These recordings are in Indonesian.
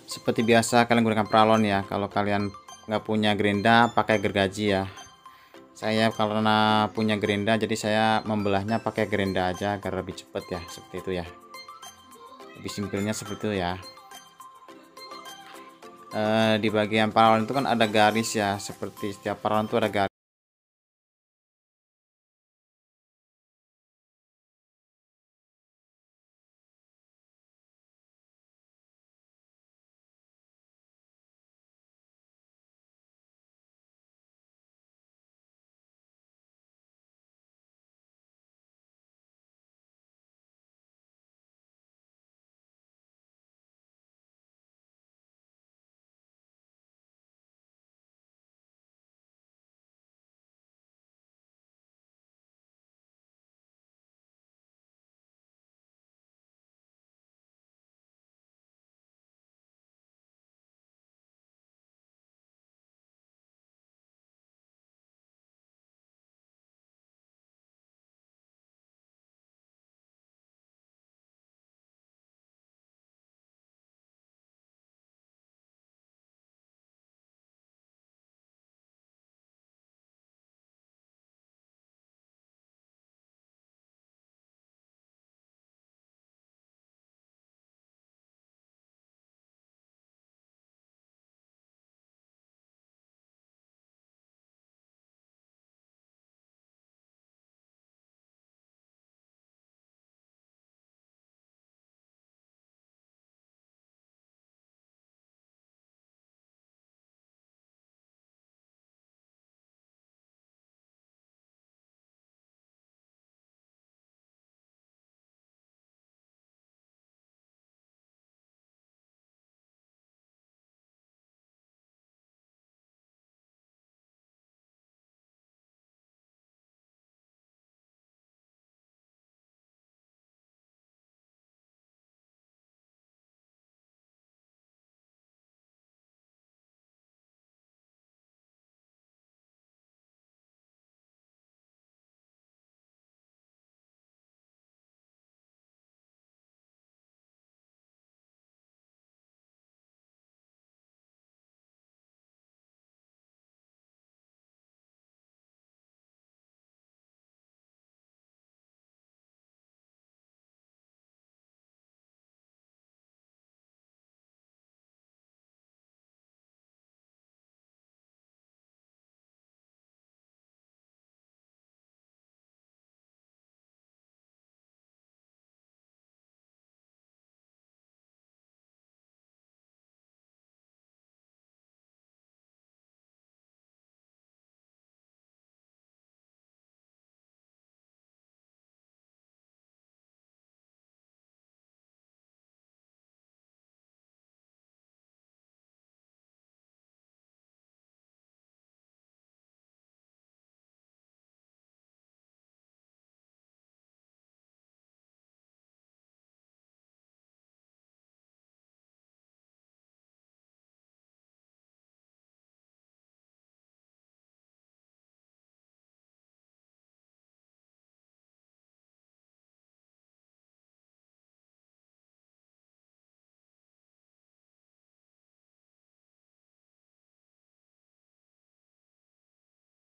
Seperti biasa kalian gunakan pralon ya. Kalau kalian nggak punya gerinda, pakai gergaji ya. Saya karena punya gerinda, jadi saya membelahnya pakai gerinda aja agar lebih cepat ya, seperti itu ya. Lebih simpelnya seperti itu ya. Di bagian paralon itu kan ada garis ya, seperti setiap paralon itu ada garis.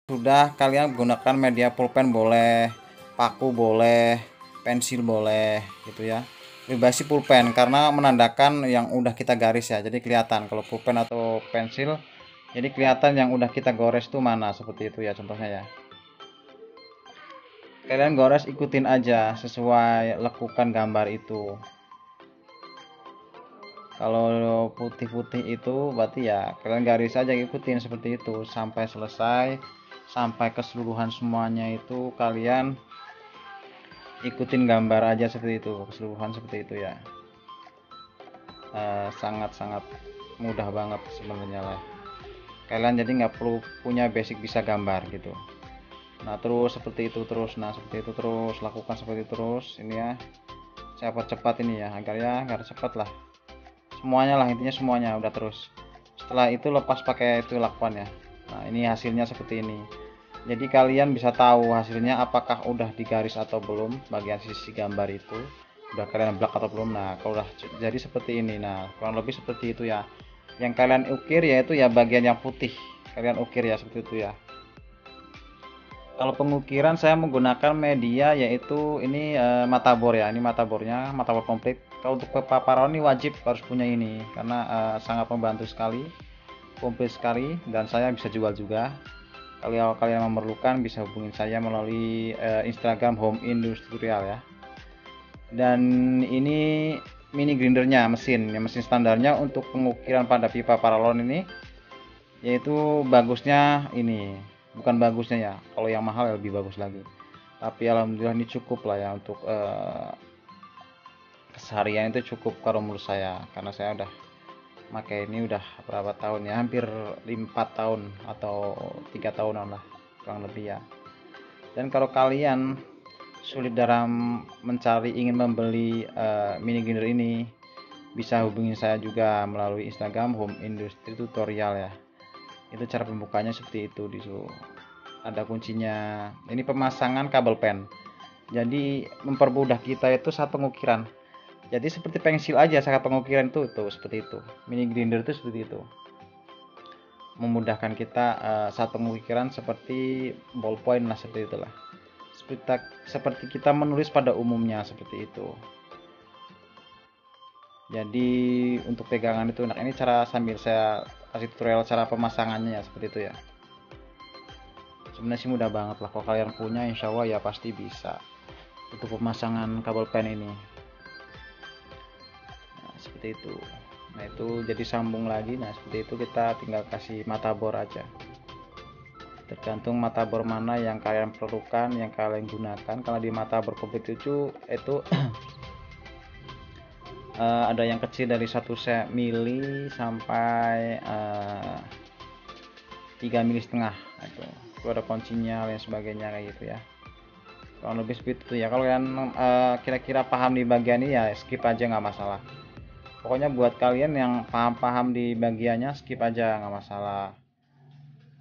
Sudah kalian gunakan media pulpen boleh, paku boleh, pensil boleh gitu ya. Lebih baik sih pulpen karena menandakan yang udah kita garis ya. Jadi kelihatan kalau pulpen atau pensil, jadi kelihatan yang udah kita gores tuh mana, seperti itu ya contohnya ya. Kalian gores ikutin aja sesuai lekukan gambar itu. Kalau putih-putih itu berarti ya kalian garis aja ikutin seperti itu sampai selesai, sampai keseluruhan semuanya itu kalian ikutin gambar aja seperti itu, keseluruhan seperti itu ya. Sangat-sangat mudah banget sebenarnya lah, kalian jadi nggak perlu punya basic bisa gambar gitu. Nah terus seperti itu terus, nah seperti itu terus, lakukan seperti itu terus ini ya, cepat-cepat ini ya agar cepat lah semuanya lah, intinya semuanya udah terus. Setelah itu lepas pakai itu lakban ya. Nah ini hasilnya seperti ini, jadi kalian bisa tahu hasilnya apakah udah digaris atau belum bagian sisi gambar itu. udah kalian blak atau belum. Nah kalau udah jadi seperti ini, nah kurang lebih seperti itu ya. Yang kalian ukir yaitu ya bagian yang putih, kalian ukir ya seperti itu ya. Kalau pengukiran saya menggunakan media yaitu ini matabor ya. Ini matabornya, matabor komplit. Kalau untuk paparon ini wajib harus punya ini karena sangat membantu sekali, komplit sekali, dan saya bisa jual juga. Kalau kalian memerlukan bisa hubungin saya melalui Instagram Home Industrial ya. Dan ini mini grindernya, mesin standarnya untuk pengukiran pada pipa paralon ini, yaitu bagusnya ini, bukan bagusnya ya, kalau yang mahal lebih bagus lagi, tapi alhamdulillah ini cukup lah ya untuk keseharian itu cukup kalau menurut saya, karena saya udah pakai ini udah berapa tahun ya, hampir 4 tahun atau 3 tahunan lah kurang lebih ya. Dan kalau kalian sulit dalam mencari ingin membeli mini grinder ini, bisa hubungi saya juga melalui Instagram Home Industry Tutorial ya. Itu cara pembukanya seperti itu, disitu ada kuncinya. Ini pemasangan kabel pen, jadi mempermudah kita itu saat pengukiran. Jadi seperti pensil aja saat pengukiran itu seperti itu. Mini grinder itu seperti itu, memudahkan kita saat pengukiran seperti ballpoint lah, seperti itulah. Seperti kita menulis pada umumnya seperti itu. Jadi untuk pegangan itu enak. Ini cara sambil saya kasih tutorial cara pemasangannya ya, seperti itu ya. Sebenarnya sih mudah banget lah, kalau kalian punya insya Allah ya pasti bisa untuk pemasangan kabel pen ini. Nah seperti itu. Nah itu jadi sambung lagi. Nah seperti itu, kita tinggal kasih mata bor aja, tergantung mata bor mana yang kalian perlukan, yang kalian gunakan. Kalau di mata bor komplit itu ada yang kecil dari 1 mili sampai 3,5 mili itu ada kuncinya dan sebagainya kayak gitu ya. Kurang lebih seperti itu ya. Kalau kalian kira-kira paham di bagian ini ya skip aja, nggak masalah. Pokoknya buat kalian yang paham di bagiannya skip aja, nggak masalah.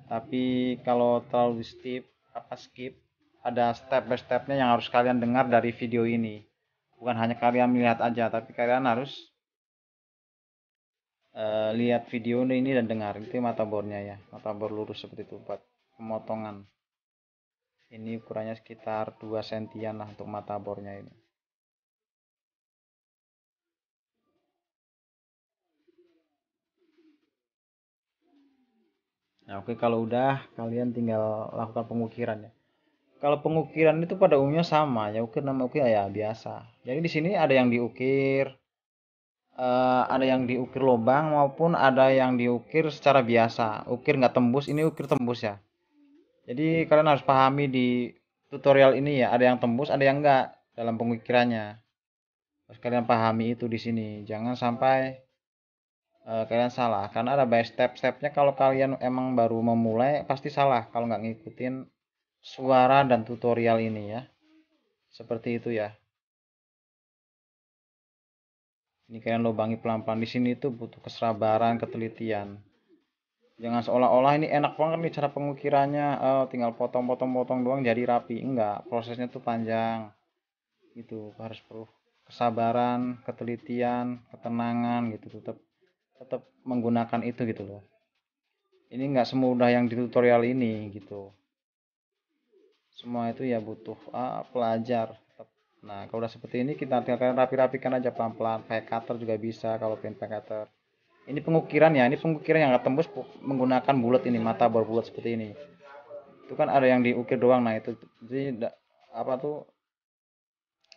Tapi kalau terlalu skip, ada step by stepnya yang harus kalian dengar dari video ini. Bukan hanya kalian melihat aja, tapi kalian harus lihat video ini dan dengar. Itu mata bornya ya, mata bor lurus seperti itu buat pemotongan. Ini ukurannya sekitar 2 sentian lah untuk mata bornya ini. Nah oke, kalau udah kalian tinggal lakukan pengukiran ya. Kalau pengukiran itu pada umumnya sama ya, ukir nama ukir ya biasa. Jadi di sini ada yang diukir, ada yang diukir lubang maupun ada yang diukir secara biasa. Ukir nggak tembus, ini ukir tembus ya. Jadi kalian harus pahami di tutorial ini ya, ada yang tembus, ada yang enggak dalam pengukirannya. Harus kalian pahami itu di sini. Jangan sampai kalian salah, karena ada by step-stepnya. Kalau kalian emang baru memulai pasti salah kalau nggak ngikutin suara dan tutorial ini ya. Seperti itu ya. Ini kalian lubangi pelan-pelan. Di sini tuh butuh kesabaran, ketelitian. Jangan seolah-olah ini enak banget nih cara pengukirannya, tinggal potong-potong-potong doang jadi rapi. Enggak, prosesnya tuh panjang. Gitu, harus perlu kesabaran, ketelitian, ketenangan gitu. Tetap tetap menggunakan itu gitu loh. Ini enggak semudah yang di tutorial ini gitu. Semua itu ya butuh pelajar. Nah, kalau udah seperti ini kita tinggal rapi-rapikan aja pelan-pelan. Pakai cutter juga bisa kalau pengen pakai cutter. Ini pengukiran ya, ini pengukiran yang nggak tembus menggunakan bulat ini, mata bor bulat seperti ini. Itu kan ada yang diukir doang, nah itu jadi apa tuh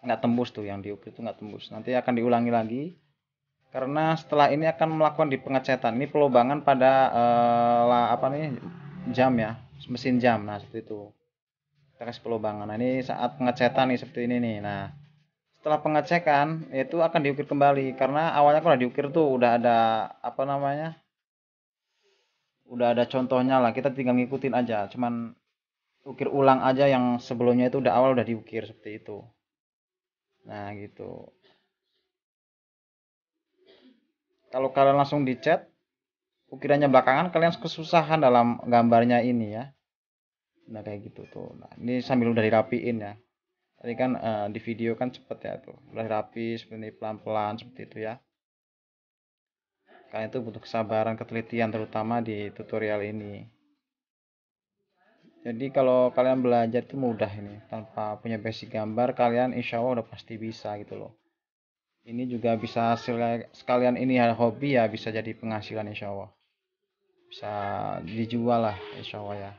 nggak tembus tuh, yang diukir itu nggak tembus. Nanti akan diulangi lagi karena setelah ini akan melakukan di pengecetan. Ini pelubangan pada apa nih, jam ya, mesin jam. Nah seperti itu. Kita kasih pelubangan. Nah ini saat pengecetan nih seperti ini nih. Nah setelah pengecekan itu akan diukir kembali, karena awalnya kalau diukir tuh udah ada apa namanya, udah ada contohnya lah, kita tinggal ngikutin aja, cuman ukir ulang aja yang sebelumnya itu udah awal udah diukir seperti itu. Nah gitu. Kalau kalian langsung dicat ukirannya belakangan, kalian kesusahan dalam gambarnya ini ya. Nah kayak gitu tuh. Nah ini sambil udah dirapiin ya, Tadi kan di video kan cepet ya tuh, mulai rapi seperti ini, pelan-pelan seperti itu ya. Kalian itu butuh kesabaran, ketelitian terutama di tutorial ini. Jadi kalau kalian belajar itu mudah ini, tanpa punya basic gambar kalian insya Allah udah pasti bisa gitu loh. Ini juga bisa hasil sekalian, ini ya hobi ya, bisa jadi penghasilan insya Allah, bisa dijual lah insya Allah ya.